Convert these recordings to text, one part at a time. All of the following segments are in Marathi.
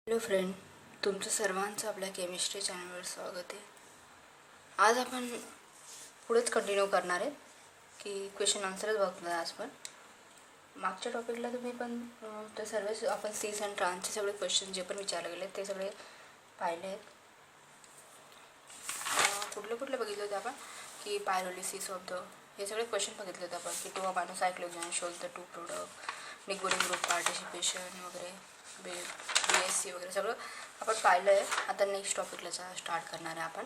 हॅलो फ्रेंड, तुमचं सर्वांचं आपल्या केमिस्ट्री चॅनलवर स्वागत आहे. आज आपण पुढेच कंटिन्यू करणार आहे की क्वेश्चन आन्सरच बघणार आज पण. मागच्या टॉपिकला तुम्ही पण ते सर्व आपण सीस अँड ट्रान्सचे सगळे क्वेश्चन जे पण विचारले गेले ते सगळे पाहिले आहेत. कुठले बघितले होते आपण की पायरोलिसिस ऑफ द हे सगळे क्वेश्चन बघितले होते आपण की 2 amino cyclohexane shows the 2 product निगोरिन ग्रुप पार्टिसिपेशन वगैरे BSC वगैरे सगळं आपण पाहिलं आहे. आता नेक्स्ट टॉपिकला स्टार्ट करणार आहे आपण.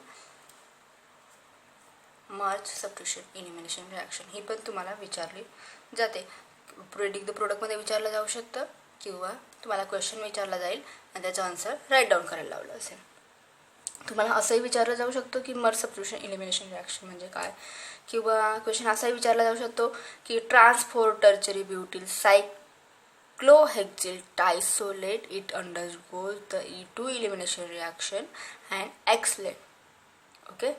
मर्ज सबस्टिट्यूशन एलिमिनेशन रिॲक्शन ही पण तुम्हाला विचारली जाते. प्रेडिक्ट द प्रोडक्टमध्ये विचारलं जाऊ शकतं किंवा तुम्हाला क्वेश्चन विचारला जाईल आणि त्याचा आन्सर राईट डाऊन करायला लावलं असेल. तुम्हाला असंही विचारलं जाऊ शकतो की मर्ज सबस्टिट्यूशन एलिमिनेशन रिॲक्शन म्हणजे काय, किंवा क्वेश्चन असाही विचारला जाऊ शकतो की ट्रान्सफॉर tertiary ब्युटिल cyclohexyl tisolate it undergoes the E2 elimination reaction and X-late. Okay,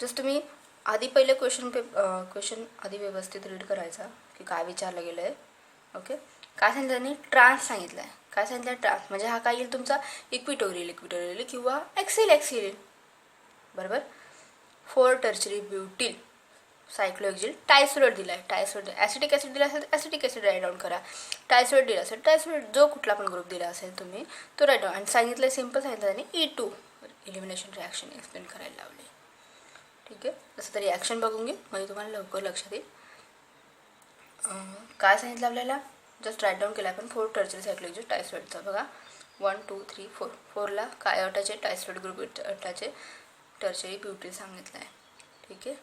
just तुम्ही आधी पहिले क्वेश्चन आधी व्यवस्थित रीड करायचा की काय विचारलं गेलं आहे. ओके, काय सांगितलं त्यांनी? ट्रान्स सांगितलं आहे. काय सांगितलं? ट्रान्स म्हणजे हा काय येईल तुमचा इक्विटोरियल किंवा एक्सिल येईल. बरोबर. फोर टर्चरी ब्युटिल सायक्लोहेक्सिल टायसोलेट दिला आहे. टायसोलेट ॲसिटिक ॲसिड दिला असेल तर ॲसिटिक ॲसिड राईट डाऊन करा. टायसोलेट दिला असेल टायसोलेट जो कुठला पण ग्रुप दिला असेल तुम्ही तो राईट डाऊन. आणि सांगितलं सिम्पल सांगितलं त्यांनी E2 एलिमिनेशन रिॲक्शन एक्सप्लेन करायला लावले. ठीक आहे, तसं तर रिॲक्शन बघून घे म्हणजे तुम्हाला लवकर लक्षात येईल. काय सांगितलं आपल्याला? जस्ट राईट डाऊन केलं आपण. 4 टर्चरी सायक्लोहेक्सिल टायसोलेटचा बघा 1 2 3 4. 4ला काय अटाचे टायसोलेट ग्रुप अटाचे टर्चरी ब्युटिल सांगितलं आहे. ठीक आहे,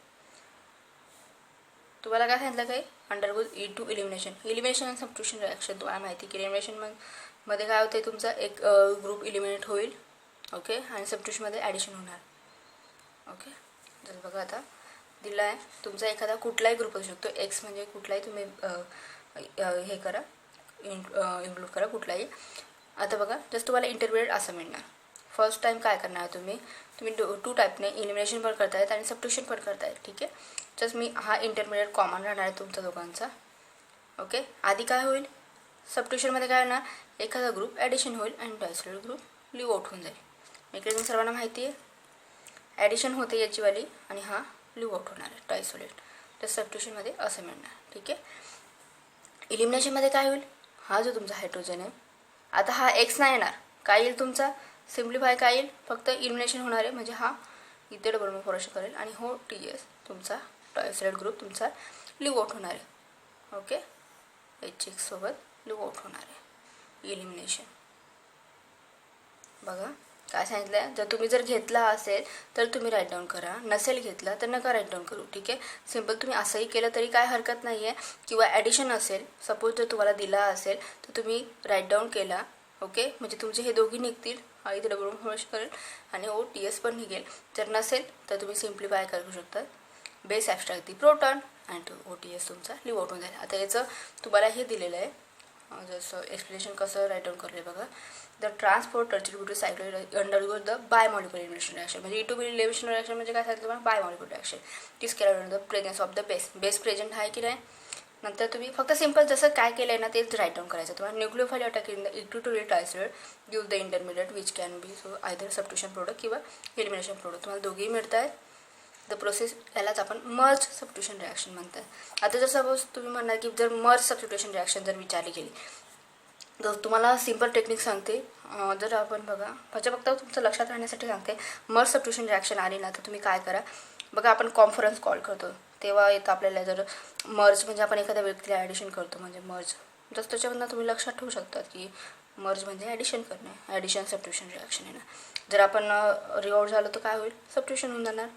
तुम्हाला काय सांगितलं काही undergoes E2 elimination and substitution reaction. तुम्हाला माहिती की एलिमिनेशन मध्ये काय होते तुमचा एक ग्रुप इलिमिनेट होईल. ओके, आणि सबस्टिट्यूशनमध्ये ॲडिशन होणार. ओके, जर बघा आता दिला आहे तुमचा एखादा कुठलाही ग्रुप असू शकतो. एक्स म्हणजे कुठलाही तुम्ही हे करा इन्क्लूड करा कुठलाही. आता बघा जस्ट तुम्हाला इंटरमिडिएट असं मिळणार. फर्स्ट टाईम काय करणार तुम्ही 2 टाईपने एलिमिनेशन पण करतायत आणि सबस्टिट्यूशन पण करतायत. ठीक आहे, जस्ट मी हा इंटरमिडिएट कॉमन राहणार आहे तुमचा दोघांचा. ओके, आधी काय होईल सबस्टिट्यूशनमध्ये काय होणार? एखादा ग्रुप ॲडिशन होईल आणि टायसोलेट ग्रुप लिव्ह आउट होऊन जाईल. इकडे सर्वांना माहिती आहे ॲडिशन होते याचीवाली आणि हा लिव्ह आउट होणार आहे टायसोलेट. तर सबस्टिट्यूशनमध्ये असं मिळणार. ठीक आहे, एलिमिनेशनमध्ये काय होईल? हा जो तुमचा हायड्रोजन आहे आता हा एक्स नाही येणार. काय येईल तुमचा? सिम्प्लिफाय काय येईल? फक्त एलिमिनेशन होणार आहे म्हणजे हा इथे डबल फॉर्मेशन करेल आणि हो TS तुमचा टायसोलेट ग्रुप तुमचा लिव्ह आउट होणार आहे. ओके, H6 सोबत लिव्ह आउट होणार आहे एलिमिनेशन. बघा काय सांगितलं आहे, जर तुम्ही घेतला असेल तर तुम्ही राईट डाऊन करा, नसेल घेतला तर नका राईट डाऊन करू. ठीक आहे, सिम्पल तुम्ही असंही केलं तरी काय हरकत नाही आहे. किंवा ॲडिशन असेल सपोज जर तुम्हाला दिला असेल तर तुम्ही राईट डाऊन केला. ओके, म्हणजे तुमचे हे दोघी निघतील. हा इथे डबल फॉर्मेशन करेल आणि TS पण निघेल. जर नसेल तर तुम्ही सिम्प्लिफाय करू शकता. बेस ॲब्स्ट्रॅक्ट दी प्रोटॉन आणि OTS तुमचा लिव्ह आउट होऊन जाईल. आता याचं तुम्हाला हे दिलेलं आहे जसं एक्सप्लेनेशन कसं राईट डाऊन करले बघा. The transport tertiary butyl cyclohexyl undergoes the bimolecular elimination reaction. म्हणजे E2 एलिमिनेशन रिॲक्शन म्हणजे काय सांगितलं तुम्हाला? Bimolecular reaction. This carry the presence of the base present आहे की नाही. नंतर तुम्ही फक्त सिम्पल जसं काय केलं आहे ना तेच राईट डाऊन करायचं. तुम्हाला nucleophile attack in the equatorial tosylate give the intermediate which can be so either substitution product किंवा एलिमिनेशन प्रोडक्ट. तुम्हाला दोघेही मिळत आहेत. द प्रोसेस यालाच आपण मर्ज सबस्टिट्यूशन रिॲक्शन म्हणतात. आता जर सपोज तुम्ही म्हणणार की जर मर्ज सबस्टिट्यूशन रिॲक्शन जर विचारली गेली तर तुम्हाला सिम्पल टेक्निक सांगते. जर आपण बघा फक्त तुमचं लक्षात राहण्यासाठी सांगते. मर्ज सबस्टिट्यूशन रिॲक्शन आली ना तर तुम्ही काय करा बघा. आपण कॉन्फरन्स कॉल करतो तेव्हा येतं आपल्याला जर मर्ज म्हणजे आपण एखाद्या व्यक्तीला ॲडिशन करतो म्हणजे मर्ज. जसं त्याच्यावरनं तुम्ही लक्षात ठेवू शकतात की मर्ज म्हणजे ॲडिशन करणे. ॲडिशन सबस्टिट्यूशन रिॲक्शन आहे ना. जर आपण रिवॉर्ड झालं तर काय होईल? सबस्टिट्यूशन होऊन जाणार,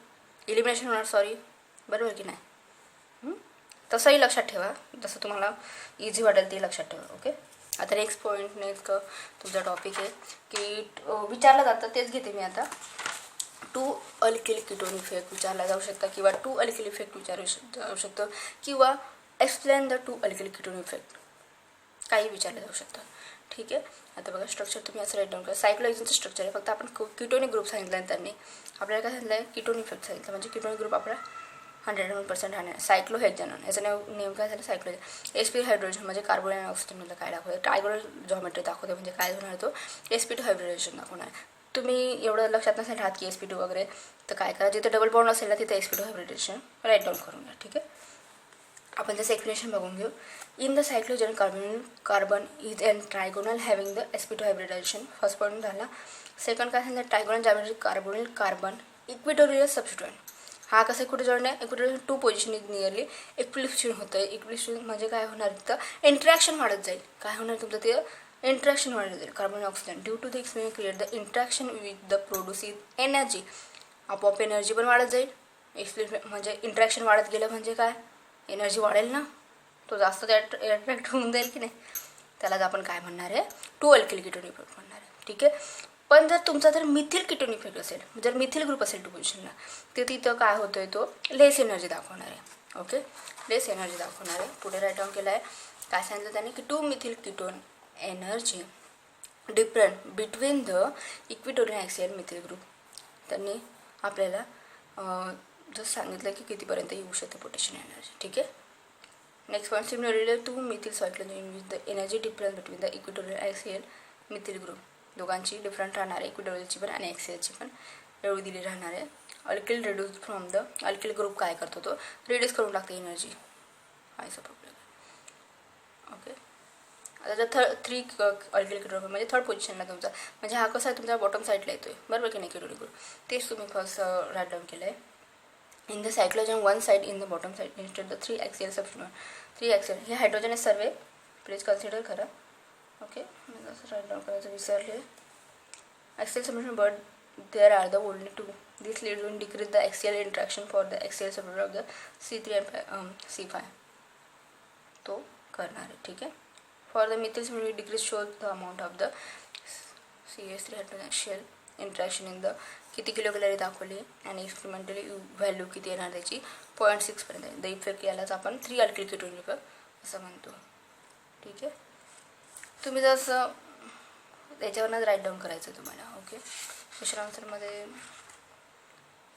एलिमिनेशन होणार. सॉरी, बरोबर की नाही? तसंही लक्षात ठेवा जसं तुम्हाला इझी वाटेल ते लक्षात ठेवा. ओके, आता नेक्स्ट तुमचा टॉपिक आहे की विचारलं जातं तेच घेते मी आता. 2 अल्किल कीटोन इफेक्ट विचारला जाऊ शकता किंवा 2 अल्किल इफेक्ट विचारू जाऊ शकतं किंवा explain the 2 alkyl ketone effect काही विचारलं जाऊ शकतं. ठीक आहे, आता बघा स्ट्रक्चर तुम्ही असं राईट डाऊन करा. सायक्लोहेक्सिलचं स्ट्रक्चर आहे फक्त आपण कीटोनिक ग्रुप सांगितलं आहे त्यांनी. आपल्याला काय सांगितलं आहे? कीटोन इफेक्ट सांगितलं म्हणजे कीटोनिक ग्रुप आपला 101% राहणार. सायक्लोहेक्झॅनॉन याचं नेम काय झालं, सायक्लोहेक्झॅनॉन. sp2 हायड्रोजन म्हणजे कार्बन आणि ऑक्सिजनमधलं काय दाखवतं, ट्रायगोनल जॉमेट्री दाखवते, म्हणजे काय होणार तो sp2 हायब्रिडेशन दाखवणार. तुम्ही एवढं लक्षात नसेल राहत की sp2 वगैरे, तर काय करा, जिथे डबल बॉन्ड असेल ना तिथे sp2 हायब्रिडेशन राईट डाऊन करून घ्या. ठीक आहे, आपण त्याचं एक्सप्लेनेशन बघून घेऊ. In the cyclohexane carbon is an trigonal having the sp2 hybridization. First point झाला. सेकंड काय सांगितलं, trigonal geometry carbonyl carbon equatorial substituent. हा कसं कुठे जोडणे, equatorial 2 position is nearly equilibrium होतं. इक्विलिब्रियम म्हणजे काय होणार, तिथं इंट्रॅक्शन वाढत जाईल. काय होणार तुमचं, ते इंट्रॅक्शन वाढत जाईल carbon oxygen. Due to the experiment create the interaction with the produce energy. आपोआप एनर्जी पण वाढत जाईल. एक्सपेरिमेंट म्हणजे इंट्रॅक्शन वाढत गेलं म्हणजे काय, एनर्जी वाढेल ना, तो जास्त अट्रॅक्ट होऊन जाईल की नाही, त्यालाच आपण काय म्हणणार आहे, 2 अल्किल कीटोन इफेक्ट म्हणणार आहे. ठीक आहे, पण जर तुमचा जर मिथिल कीटोन इफेक्ट असेल, जर मिथिल ग्रुप असेल 2 पोझिशनला, तर तिथं काय होतोय, तो लेस एनर्जी दाखवणार आहे. ओके, लेस एनर्जी दाखवणार आहे. पुढे राईट डाऊन केलं आहे. काय सांगितलं त्यांनी की 2 methyl ketone energy different between the equatorial axial methyl group. त्यांनी आपल्याला जसं सांगितलं की कितीपर्यंत येऊ शकते पोटेन्शियल एनर्जी. ठीक आहे, next point, similarly 2 methyl cyclohexane with the energy difference between the equatorial axial methyl group. दोघांची डिफरंट राहणार आहे, इक्विटोरियलची पण आणि ॲक्सियलची पण एवढी दिली राहणार आहे. Alkyl reduce from the alkyl group काय करतो, तो रिड्यूस करून टाकते एनर्जी. हा याचा प्रॉब्लेम. ओके, आता जर 3 अल्किल कीटोन म्हणजे थर्ड पोझिशनला तुमचा, म्हणजे हा कसा आहे तुमचा बॉटम साईडला येतोय, बरोबर की नाही, कीटोनिक ग्रुप. तेच तुम्ही फर्स्ट राईट डाऊन केलं आहे. In the cyclohexane 1 side in the bottom side instead the 3 axial substituent. 3 axial हे हायड्रोजन आहे सर्वे, प्लीज कन्सिडर करा. ओके, मी जसं राईट डाऊन करायचं विसरले. Axial substituent but there are the only 2. This lead to decrease the axial interaction for the axial substituent of the C3 and C5. तो करणार आहे. ठीक आहे, for the methyl substituent decrease shows the amount of the CH3 hydrogen axial interaction in the किती किलो कॅलरी दाखवली आणि एक्सपेरिमेंटली व्हॅल्यू किती येणार त्याची 0.6 पर्यंत. द इफेक्ट यालाच आपण 3 अल्किल कीटोन इफेक्ट असं म्हणतो. ठीक आहे, तुम्ही जसं त्याच्यावरनंच राईट डाऊन करायचं तुम्हाला. ओके, क्वेश्चन आन्सरमध्ये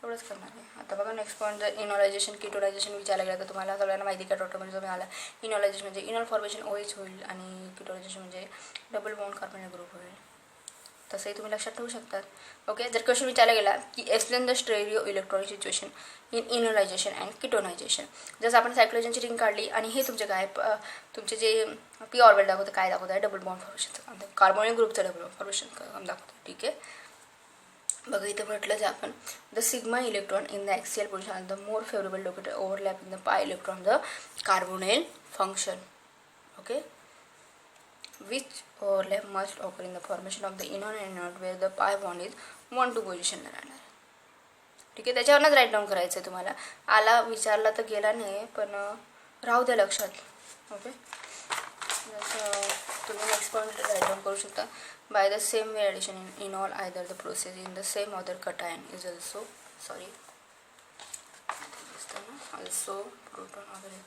एवढंच करणार आहे. आता बघा नेक्स्ट पॉईंट, जर इनॉलायझेशन कीटोनायझेशन विचारलं गेलं तर तुम्हाला सगळ्यांना माहिती का, टोटल जो मिळाला. इनॉलायझेशन म्हणजे इनॉल फॉर्मेशन OH होईल आणि कीटोनायझेशन म्हणजे डबल बॉन्ड कार्बन ग्रुप होईल. तसंही तुम्ही लक्षात ठेवू शकतात. ओके, जर क्वेश्चन विचारला गेला की explain the stereo electronic situation in enolization and ketonization. जसं आपण सायक्लोजनची रिंग काढली आणि हे तुमचे काय तुमचे जे पी ऑर्बिट दाखवतं, काय दाखवतं आहे, डबल बॉन्ड फॉर्मेशनचं काम, कार्बोनिल ग्रुपचं डबल बॉन्ड फॉर्मेशन काम दाखवतं. ठीक आहे, बघा इथं म्हटलं जे आपण the sigma electron in the axial position the more favourable located overlap in the पाय electron the carbonyl function. Okay, which overlap must occur in the formation of the inner and inert where the pi bond is 1-2 पोझिशनला राहणार. ठीक आहे, त्याच्यावरच राईट डाऊन करायचं आहे तुम्हाला. आला विचारला तर गेला नाही, पण राहू द्या लक्षात. ओके, जसं तुम्ही नेक्स्ट पॉईंट राईट डाऊन करू शकता. By the same way addition in all either the process in the same other cation is also also proton वगैरे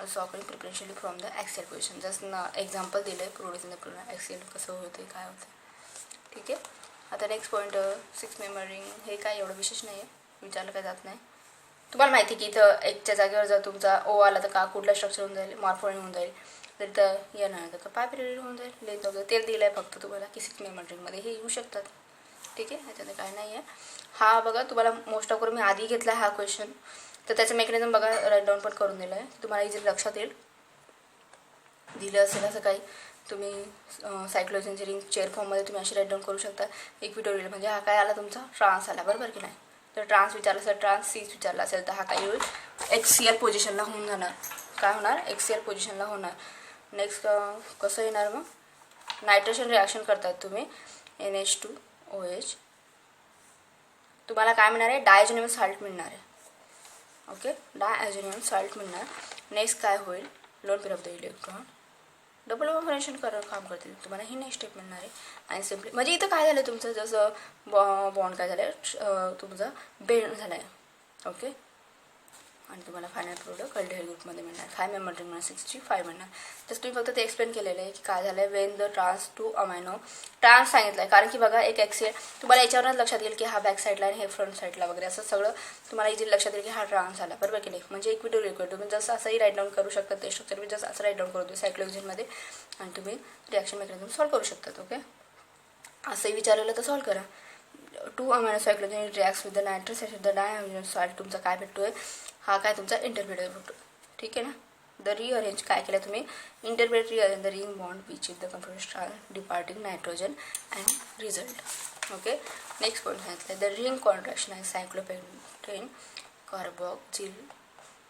also occurring preferentially from the axial position. Just example दिलं आहे प्रोड्यूस इन द ॲक्सियल कसं होतं काय होतं. ठीक आहे, आता नेक्स्ट पॉईंट 6 मेमरिंग. हे काय एवढं विशेष नाही आहे, विचारलं काय जात नाही. तुम्हाला माहिती की इथं एकच्या जागेवर जर तुमचा O आला तर का कुठला स्ट्रक्चर होऊन जाईल, मॉर्फोनिक होऊन जाईल. तर इथं येणार तर पाय पिरियड होऊन जाईल. लेंथ ऑफ द तेल दिलं आहे फक्त तुम्हाला की 6 मेमरिंगमध्ये हे येऊ शकतात. ठीक आहे, ह्याच्यात काय नाही आहे. हा बघा तुम्हाला मोस्ट ऑफ करून मी आधी घेतला हा क्वेश्चन, तर त्याचं मेकॅनिझम बघा राईट डाऊन पण करून दिलं आहे, तुम्हाला इझिली लक्षात येईल. दिलं असेल असं काही तुम्ही सायक्लोजनची रिंग चेअर फॉर्ममध्ये तुम्ही अशी राईट डाऊन करू शकता. इक्विटोरियल म्हणजे हा काय आला तुमचा ट्रान्स आला, बरोबर की नाही. तर ट्रान्स विचारला असेल, ट्रान्स सीस विचारला असेल तर हा काय होईल, एक्सियल पोझिशनला होऊन जाणार. काय होणार, एक्सियल पोझिशनला होणार. नेक्स्ट कसं येणार मग, नायट्रेशन रिॲक्शन करतात तुम्ही NH2OH, तुम्हाला काय मिळणार आहे, डायजेनियम साल्ट मिळणार आहे. ओके, डायजेनियम साल्ट मिळणार. नेक्स्ट काय होईल, lone pair of the electron double formation काम करतील, तुम्हाला ही नेक्स्ट स्टेप मिळणार आहे. आणि सिम्पली म्हणजे इथं काय झालं तुमचं, जसं बॉन्ड काय झालं तुमचा बेंड झाला आहे. ओके, आणि तुम्हाला फायनल प्रोडक्ट अल्डिहाइड ग्रुपमध्ये मिळणार. 5 मेंबर रिंग मिळणार, 65 मिळणार. तर तुम्ही फक्त ते एक्सप्लेन केलेलं आहे की काय झालं आहे when the trans to amino trans सांगितलं आहे. कारण की बघा एक एक्सेल तुम्हाला याच्यावरच लक्षात येईल की हा बॅक साईडला आणि हे फ्रंट साईडला वगैरे असं सगळं तुम्हाला इथे लक्षात येईल की हा ट्रान्स आला, बरोबर की नाही. म्हणजे इक्विटोरियल तुम्ही जसं असंही राईट डाऊन करू शकता ते स्ट्रक्चर मी जसं असं राईट डाऊन करू सायक्लोहेक्झेनमध्ये आणि तुम्ही रिॲक्शन मेकॅनिझम सॉल्व्ह करू शकतात. ओके, असंही विचारलेलं तर सॉल्व्ह करा. 2 amino cyclohexane reacts with the nitrous acid the dihydrogen salt तुमचा काय भेटतोय, हा काय तुमचा इंटरमिडिएट भेटतो. ठीक आहे ना. द रिअरेंज काय केलं तुम्ही, intermediate rearrange the ring bond which is the computer departing nitrogen and result. Okay, next point सांगितलं द रिंग कॉन्ट्रॅक्शन आहे सायक्लोपेंटेन कार्बोक्सिल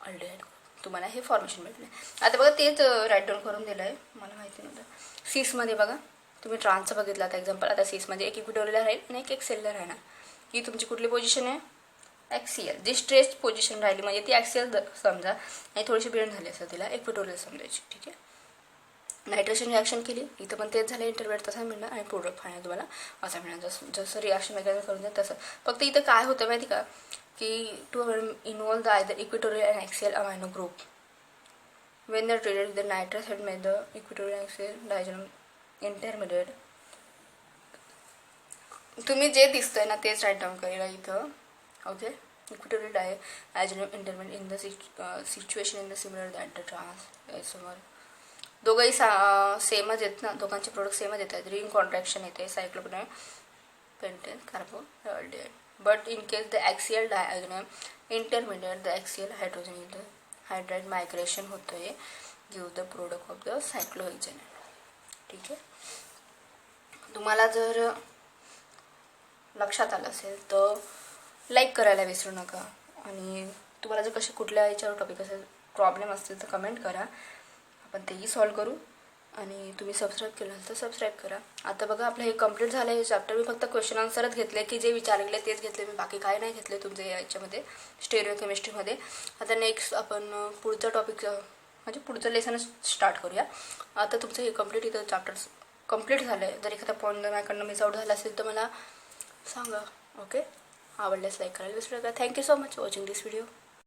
अल्डिहाइड. तुम्हाला हे फॉर्मेशन भेटले. आता बघा तेच राईट डाऊन करून दिलं आहे, मला माहिती नव्हतं. सीसमध्ये बघा तुम्ही ट्रान्सचं बघितलं आता एक्झाम्पल. आता सीसमध्ये एक इक्विटोरियल राहील आणि एक एक्सेलर राहणार. ही तुमची कुठली पोझिशन आहे, ॲक्सियल. जी स्ट्रेच पोझिशन राहिली म्हणजे ती ॲक्सियल समजा आणि थोडीशी बेंड झाली असं तिला इक्विटोरियल समजायची. ठीक आहे. नायट्रेशन रिॲक्शन केली, इथं पण तेच झालं, इंटरमिडिएट तसा मिळणार आणि प्रोडक्ट फायनल तुम्हाला असा मिळणार. जसं रिॲक्शन वगैरे करून द्या तसं. फक्त इथं काय होतं माहिती का की to involve the either equatorial and axial amino group when they are treated with the nitrous had made the equatorial axial diagonal intermediate. तुम्ही जे दिसतंय ना तेच राईट डाऊन करेल इथं. Okay, equatorial diagonal intermediate in the situation in the similar that the trans समोर दोघंही सेमच आहेत ना, दोघांचे प्रोडक्ट सेमच येत आहेत. रिंग कॉन्ट्रॅक्शन येते cyclopentane carbohydrate. But in case the axial diagonal intermediate the axial hydrogen in the hydride migration होतं आहे give the product of the cyclohexane. ठीक आहे. तुम्हाला जर लक्षात आलं असेल तर लाईक करायला विसरू नका आणि तुम्हाला जर कसे कुठल्या याच्यावर टॉपिक असेल प्रॉब्लेम असतील तर कमेंट करा, आपण तेही सॉल्व करू. आणि तुम्ही सबस्क्राईब केलं तर सबस्क्राईब करा. आता बघा आपलं हे कंप्लीट झालं आहे चॅप्टर. मी फक्त क्वेश्चन आन्सरच घेतले की जे विचारले तेच घेतले मी, बाकी काय नाही घेतले तुमच्या याच्यामध्ये स्टेरिओ केमिस्ट्रीमध्ये. आता नेक्स्ट आपण पुढचं टॉपिक म्हणजे पुढचं लेसन स्टार्ट करूया. आता तुमचं हे कंप्लीट इथं चॅप्टर कंप्लीट झालं आहे. जर एखादा पॉईंट माझ्याकडनं मिस आउट झाला असेल तर मला सांगा. ओके, आवडल्यास लाईक करायला विसरू नका. थँक्यू सो मच वॉचिंग दिस व्हिडिओ.